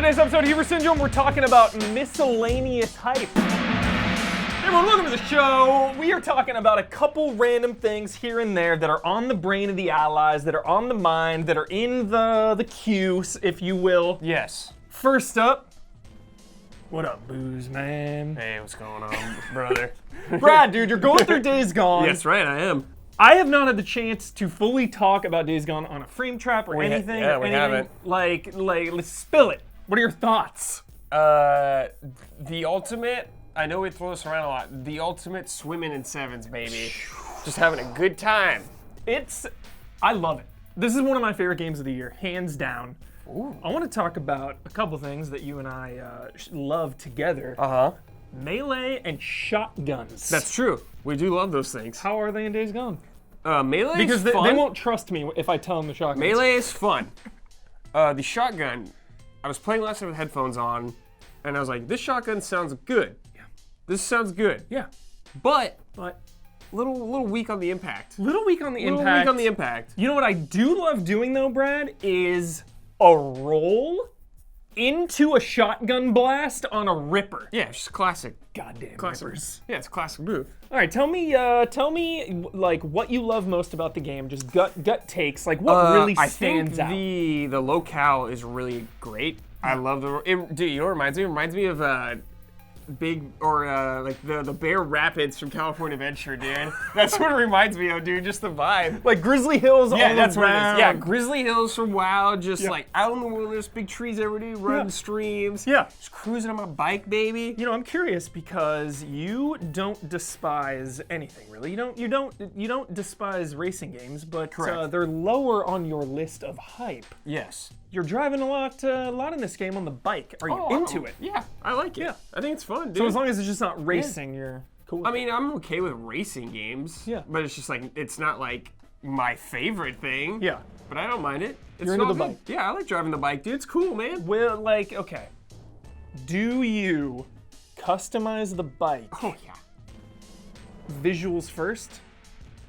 today's episode of Hubris Syndrome, we're talking about miscellaneous hype. Hey everyone, welcome to the show. We are talking about a couple random things here and there that are on the brain of the allies, that are on the mind, that are in the queue, if you will. Yes. First up, what up, Booze Man? Hey, what's going on, brother? Brad, dude, you're going through Days Gone. Yes, right, I am. I have not had the chance to fully talk about Days Gone on a frame trap or anything. We haven't. Like, let's spill it. What are your thoughts? The ultimate, I know we throw this around a lot, the ultimate swimming in sevens, baby. Just having a good time. I love it. This is one of my favorite games of the year, hands down. Ooh. I want to talk about a couple things that you and I love together. Uh-huh. Melee and shotguns. That's true. We do love those things. How are they in Days Gone? Melee Because is fun. they won't trust me if I tell them the shotguns. Melee is fun. The shotgun, I was playing last night with headphones on, and I was like, this shotgun sounds good. Yeah. This sounds good. Yeah. But little weak on the impact. Little weak on the impact. Little weak on the impact. You know what I do love doing though, Brad, is a roll into a shotgun blast on a ripper. Yeah, it's just classic. Goddamn Classic. rippers. Yeah, it's a classic move. All right, tell me like what you love most about the game. Just gut takes. Like what really stands out. I think the locale is really great. I love dude, you know what it reminds me? It reminds me of like the Bear Rapids from California Adventure, dude. That's what it reminds me of, dude. Just the vibe. Like Grizzly Hills all that's what it around. is. Yeah, Grizzly Hills from WoW, just Yeah. like out in the wilderness, big trees everywhere, running streams. Yeah. Just cruising on my bike, baby. You know, I'm curious because you don't despise anything really. You don't despise racing games, but Correct. they're lower on your list of hype. Yes. You're driving a lot in this game on the bike. Are you into it? Yeah, I like it. Yeah. I think it's fun, dude. So as long as it's just not racing, you're cool with I mean, I'm okay with racing games. Yeah. But it's just like, it's not like my favorite thing. Yeah. But I don't mind it. It's You're into all the good. bike. Yeah, I like driving the bike, dude. It's cool, man. Well, like, okay. Do you customize the bike? Oh, yeah. Visuals first?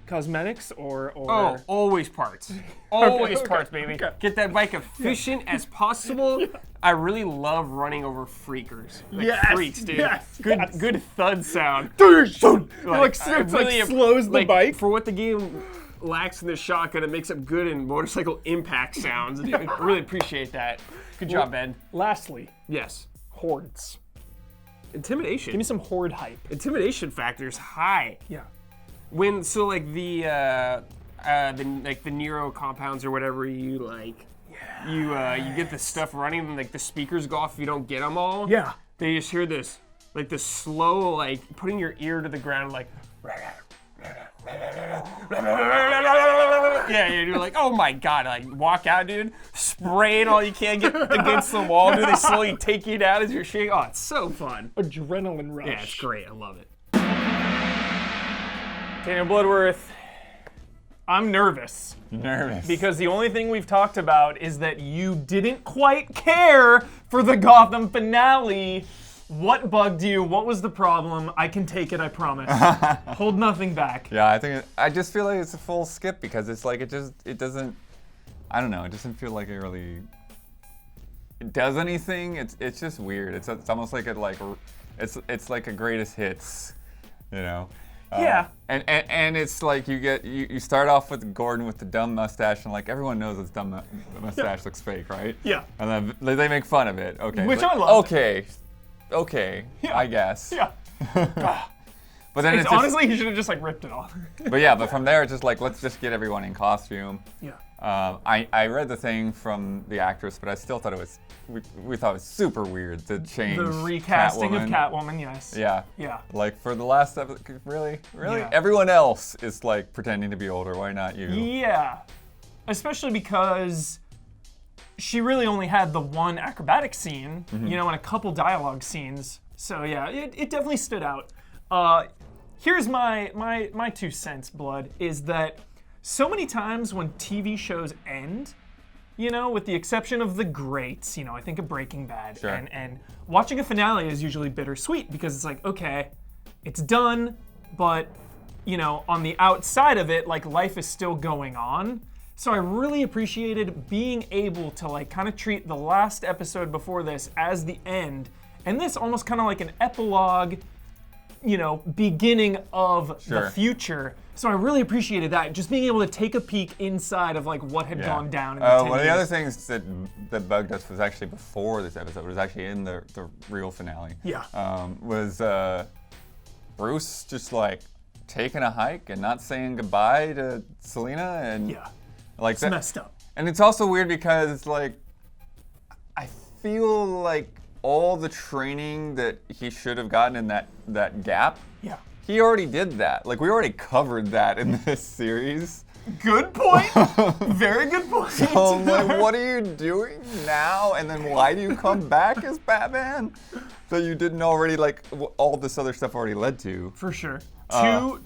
Cosmetics or Oh, always parts. Always okay, parts, baby. okay. Get that bike efficient as possible. I really love running over freakers. Like Yes, freaks, dude. yes, good, yes. good thud sound. It I really slows the like, bike. For what the game lacks in the shotgun, it makes it good in motorcycle impact sounds. Dude. I really appreciate that. Good job, Ben. Lastly, Yes. hordes. Intimidation. Give me some horde hype. Intimidation factor is high. Yeah. When the Nero compounds or whatever you like, you get the stuff running and like the speakers go off if you don't get them all. Yeah. They just hear this like the slow like putting your ear to the ground like. Yeah, you're like, oh my god, like walk out, dude, spraying all you can, get against the wall, dude. They slowly take you down as you're shaking. Oh, it's so fun. Adrenaline rush. Yeah, it's great. I love it. Daniel Bloodworth, I'm nervous. Nervous. Because the only thing we've talked about is that you didn't quite care for the Gotham finale. What bugged you? What was the problem? I can take it, I promise. Hold nothing back. Yeah, I just feel like it's a full skip because it's like it doesn't, I don't know, it doesn't feel like it does anything. It's just weird. It's almost like it's like a greatest hits, you know. Yeah. And it's like you start off with Gordon with the dumb mustache and like everyone knows this dumb mustache looks fake, right? Yeah. And then they make fun of it. Okay. Which like, I love. Okay. Yeah. I guess. Yeah. But then it's just, honestly, he should have just like ripped it off. but from there it's just like let's just get everyone in costume. Yeah. I read the thing from the actress, but I still thought we thought it was super weird to change The recasting Catwoman. of Catwoman, yes. Yeah. Yeah. Like for the last episode, really? Yeah. Everyone else is like pretending to be older. Why not you? Yeah. Especially because she really only had the one acrobatic scene, you know, and a couple dialogue scenes. So yeah, it definitely stood out. Here's my 2 cents, Blood, is that so many times when TV shows end, you know, with the exception of the greats, you know, I think of Breaking Bad, Sure. and watching a finale is usually bittersweet because it's like, okay, it's done, but, you know, on the outside of it, like, life is still going on. So I really appreciated being able to like kind of treat the last episode before this as the end, and this almost kind of like an epilogue, beginning of the future. So I really appreciated that, just being able to take a peek inside of like what had gone down in the 10 one of the years. other things that bugged us was actually before this episode, was actually in the real finale. Yeah. Was Bruce just like taking a hike and not saying goodbye to Selena, and like It's messed up. And it's also weird because like I feel like all the training that he should have gotten in that gap. Yeah. He already did that. Like, we already covered that in this series. Good point. Very good point. So I'm like, what are you doing now? And then why do you come back as Batman? That you didn't already, like, all this other stuff already led to. For sure.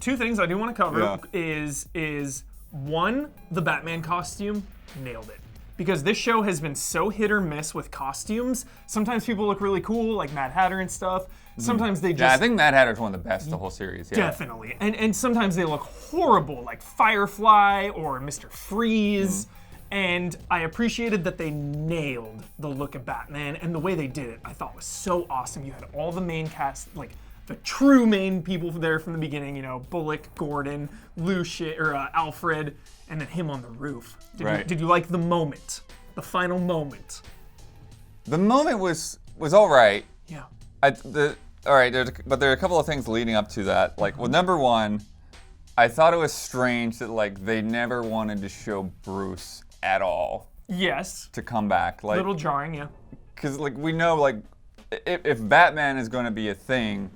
Two things I do want to cover is one, the Batman costume, nailed it. Because this show has been so hit or miss with costumes. Sometimes people look really cool, like Mad Hatter and stuff. Sometimes they just... Yeah, I think Mad Hatter's one of the best of the whole series. Yeah. Definitely. And sometimes they look horrible, like Firefly or Mr. Freeze. And I appreciated that they nailed the look of Batman, and the way they did it I thought was so awesome. You had all the main cast, like the true main people there from the beginning, Bullock, Gordon, Alfred, and then him on the roof. Did you like the moment? The final moment? The moment was all right. Yeah. All right, but there are a couple of things leading up to that. Like, well, number one, I thought it was strange that like they never wanted to show Bruce at all. Yes. To come back, like little jarring, yeah. Because like we know, like if Batman is going to be a thing,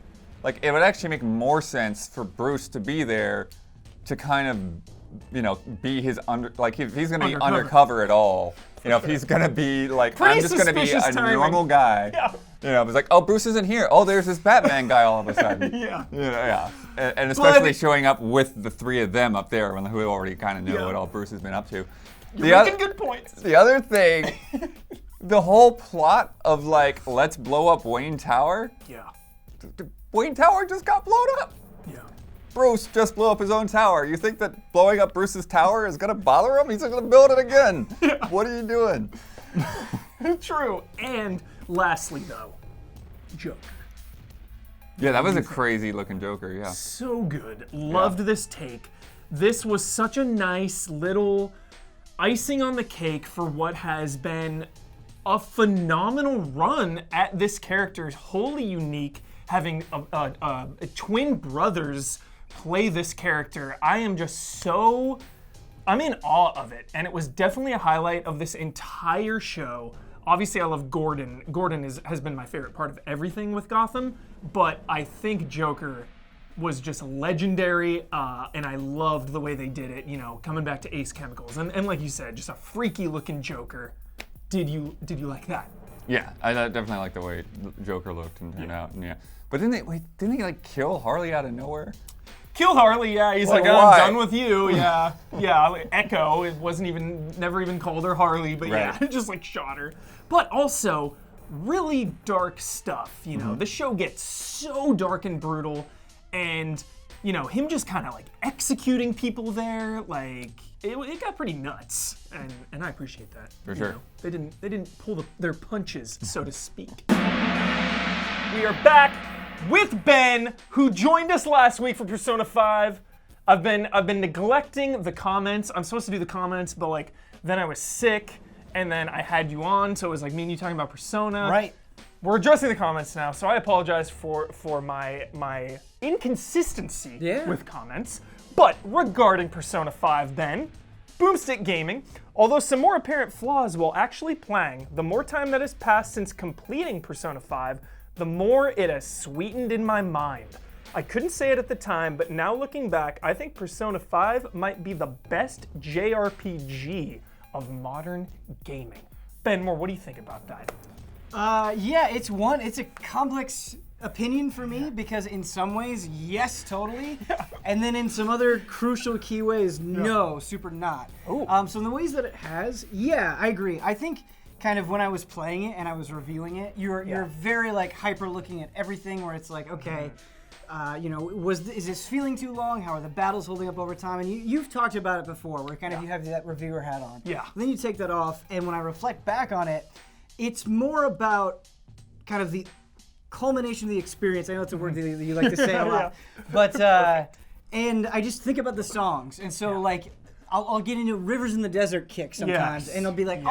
like it would actually make more sense for Bruce to be there, to kind of, be his if he's going to be undercover at all. If he's going to be like, I'm just going to be a normal guy. Yeah. It's like, oh, Bruce isn't here. Oh, there's this Batman guy all of a sudden. Yeah. And especially showing up with the three of them up there, who already kind of know what all Bruce has been up to. You're making good points. The other thing, the whole plot of like, let's blow up Wayne Tower. Yeah. Wayne Tower just got blown up. Yeah. Bruce just blew up his own tower. You think that blowing up Bruce's tower is going to bother him? He's going to build it again. Yeah. What are you doing? True. And lastly, though, Joker. Yeah, that was a crazy looking Joker, yeah. So good. Loved this take. This was such a nice little icing on the cake for what has been a phenomenal run at this character. Wholly unique, having twin brothers play this character. I'm in awe of it, and it was definitely a highlight of this entire show. Obviously, I love Gordon. Gordon has been my favorite part of everything with Gotham, but I think Joker was just legendary, and I loved the way they did it, coming back to Ace Chemicals. And like you said, just a freaky looking Joker. Did you like that? Yeah, I definitely like the way Joker looked and turned out. Yeah. But didn't he like kill Harley out of nowhere? Kill Harley, yeah. He's like, oh, I'm done with you. Yeah. Yeah, Echo, it never even called her Harley, but yeah, just like shot her. But also, really dark stuff, The show gets so dark and brutal, and, him just kind of like executing people there, like, it got pretty nuts, and I appreciate that. For sure. They didn't pull their punches, so to speak. We are back with Ben, who joined us last week for Persona 5. I've been neglecting the comments. I'm supposed to do the comments, but then I was sick, and then I had you on, so it was me and you talking about Persona. Right. We're addressing the comments now, so I apologize for my inconsistency with comments. But regarding Persona 5, Ben, Boomstick Gaming, although some more apparent flaws while actually playing, the more time that has passed since completing Persona 5, the more it has sweetened in my mind. I couldn't say it at the time, but now looking back, I think Persona 5 might be the best JRPG of modern gaming. Ben Moore, what do you think about that? Yeah, it's a complex opinion for me, because in some ways, yes, totally. Yeah. And then in some other crucial key ways, no, super not. So in the ways that it has, yeah, I agree. I think kind of when I was playing it and I was reviewing it, you're very hyper looking at everything, where it's like, okay, is this feeling too long? How are the battles holding up over time? And you've talked about it before, where kind of you have that reviewer hat on. Yeah. And then you take that off, and when I reflect back on it, it's more about kind of the culmination of the experience. I know it's a word that you like to say a lot, but and I just think about the songs, and so like I'll get into Rivers in the Desert kick sometimes, and I'll be like,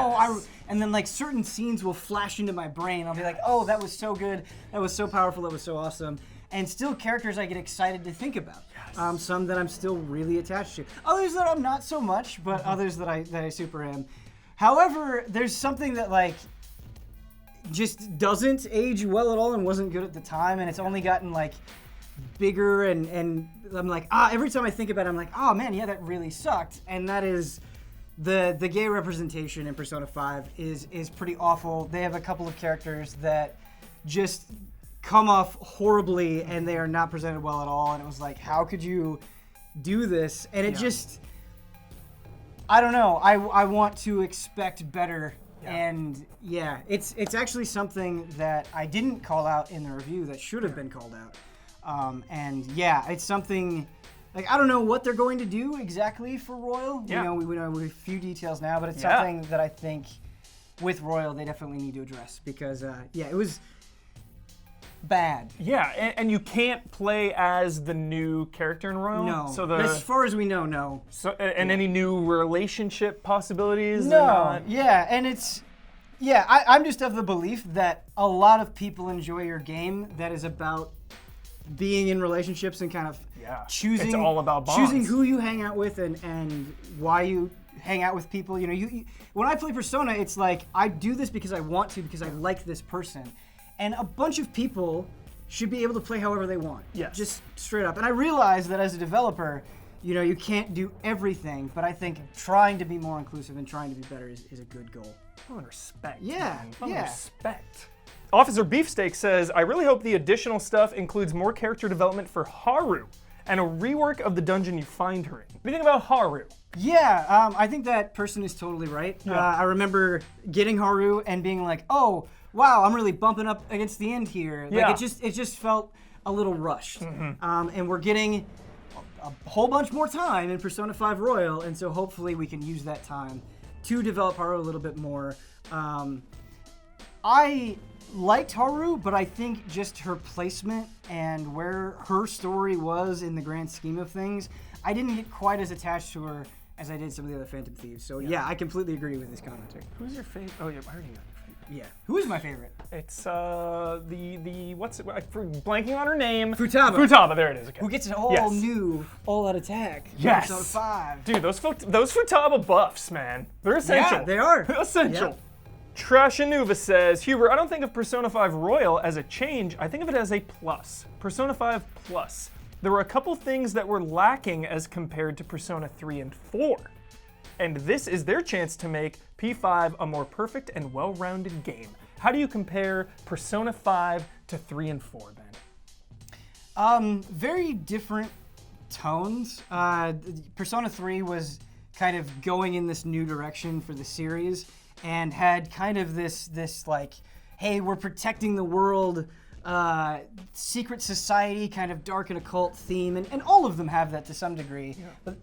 and then like certain scenes will flash into my brain. I'll be like, oh, that was so good, that was so powerful, that was so awesome, and still characters I get excited to think about. Some that I'm still really attached to, others that I'm not so much, but others that I super am. However, there's something that like just doesn't age well at all and wasn't good at the time, and it's only gotten like bigger, and I'm like, every time I think about it, I'm like, oh man, yeah, that really sucked. And that is the gay representation in Persona 5 is pretty awful. They have a couple of characters that just come off horribly, and they are not presented well at all, and it was like, how could you do this? And it just, I don't know, I want to expect better. And yeah, it's actually something that I didn't call out in the review that should have been called out. And yeah, it's something like I don't know what they're going to do exactly for Royal. Yeah. We know a few details now, but it's something that I think with Royal they definitely need to address because it was bad. Yeah, and you can't play as the new character in Royal. No. So as far as we know, no. So and any new relationship possibilities? No. Yeah, and it's I'm just of the belief that a lot of people enjoy your game that is about being in relationships and kind of choosing. It's all about bonds. Choosing who you hang out with and why you hang out with people. You know, you when I play Persona, it's like I do this because I want to because I like this person. And a bunch of people should be able to play however they want. Yes. Just straight up. And I realize that as a developer, you can't do everything, but I think trying to be more inclusive and trying to be better is a good goal. Fun respect. Yeah, Fun yeah. respect. Officer Beefsteak says, I really hope the additional stuff includes more character development for Haru and a rework of the dungeon you find her in. What do you think about Haru? Yeah, I think that person is totally right. Yeah. I remember getting Haru and being like, oh, wow, I'm really bumping up against the end here. Yeah. Like it just felt a little rushed. And we're getting a whole bunch more time in Persona 5 Royal, and so hopefully we can use that time to develop Haru a little bit more. I liked Haru, but I think just her placement and where her story was in the grand scheme of things, I didn't get quite as attached to her as I did some of the other Phantom Thieves. So yeah, I completely agree with this commenter. Who's your favorite? Oh yeah, I already got your favorite. Yeah. Who is my favorite? It's the what's it? I'm blanking on her name. Futaba. Futaba, there it is. Okay. Who gets an all new all-out attack. Yes. Episode 5. Dude, those Futaba buffs, man, they're essential. Yeah, they are. They're essential. Yep. Trashanuva says, Huber, I don't think of Persona 5 Royal as a change. I think of it as a plus. Persona 5 plus. There were a couple things that were lacking as compared to Persona 3 and 4. And this is their chance to make P5 a more perfect and well-rounded game. How do you compare Persona 5 to 3 and 4, Ben? Very different tones. Persona 3 was kind of going in this new direction for the series and had kind of this like, hey, we're protecting the world, secret society, kind of dark and occult theme, and all of them have that to some degree. Yeah. But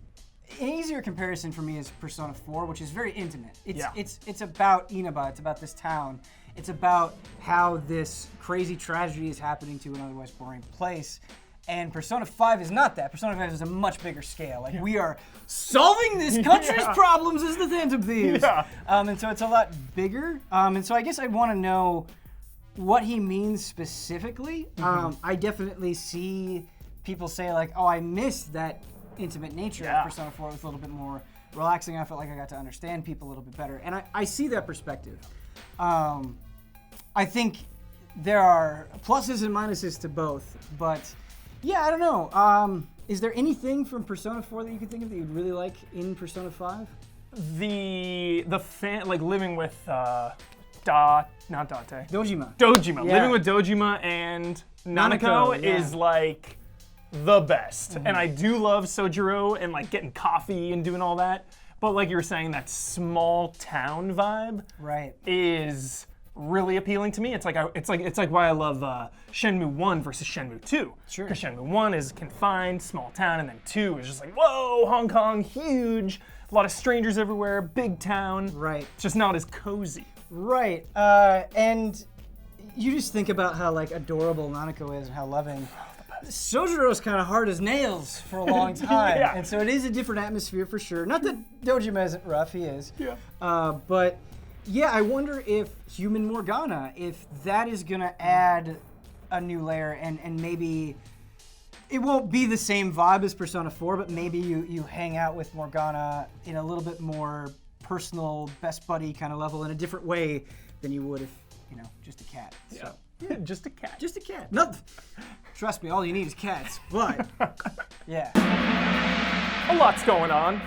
an easier comparison for me is Persona 4, which is very intimate. It's about Inaba, it's about this town. It's about how this crazy tragedy is happening to an otherwise boring place. And Persona 5 is not that. Persona 5 is a much bigger scale. Like, we are solving this country's problems as the Phantom Thieves. Yeah. And so it's a lot bigger. And so I guess I want to know what he means specifically. I definitely see people say, like, oh, I missed that intimate nature of Persona 4. It was a little bit more relaxing. I felt like I got to understand people a little bit better. And I see that perspective. I think there are pluses and minuses to both, but yeah, I don't know. Is there anything from Persona 4 that you could think of that you'd really like in Persona 5? Like living with not Date. Dojima. Dojima. Yeah. Living with Dojima and Nanako is like the best. And I do love Sojiro and like getting coffee and doing all that. But like you were saying, that small town vibe right. is really appealing to me. It's like why I love Shenmue 1 versus Shenmue 2. Sure. Because Shenmue 1 is confined, small town, and then 2 is just like, whoa, Hong Kong, huge, a lot of strangers everywhere, big town. Right. It's just not as cozy. Right. And you just think about how like adorable Nanako is and how loving. Sojiro's kind of hard as nails for a long time, Yeah. and so it is a different atmosphere for sure. Not that Dojima isn't rough, he is. Yeah. But yeah, I wonder if Human Morgana, if that is gonna add a new layer, and maybe it won't be the same vibe as Persona 4, but maybe you hang out with Morgana in a little bit more personal, best buddy kind of level in a different way than you would if, just a cat. Yeah. Yeah, just a cat. Just a cat. No, trust me, all you need is cats. But yeah, A lot's going on.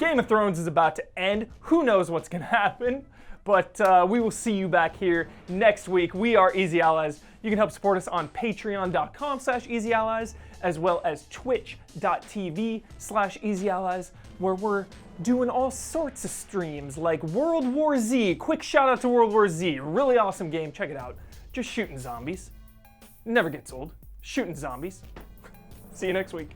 Game of Thrones is about to end. Who knows what's going to happen? But we will see you back here next week. We are Easy Allies. You can help support us on patreon.com/easyallies, as well as twitch.tv/easyallies, where we're doing all sorts of streams like World War Z. Quick shout out to World War Z. Really awesome game. Check it out. Just shooting zombies. Never gets old. Shooting zombies. See you next week.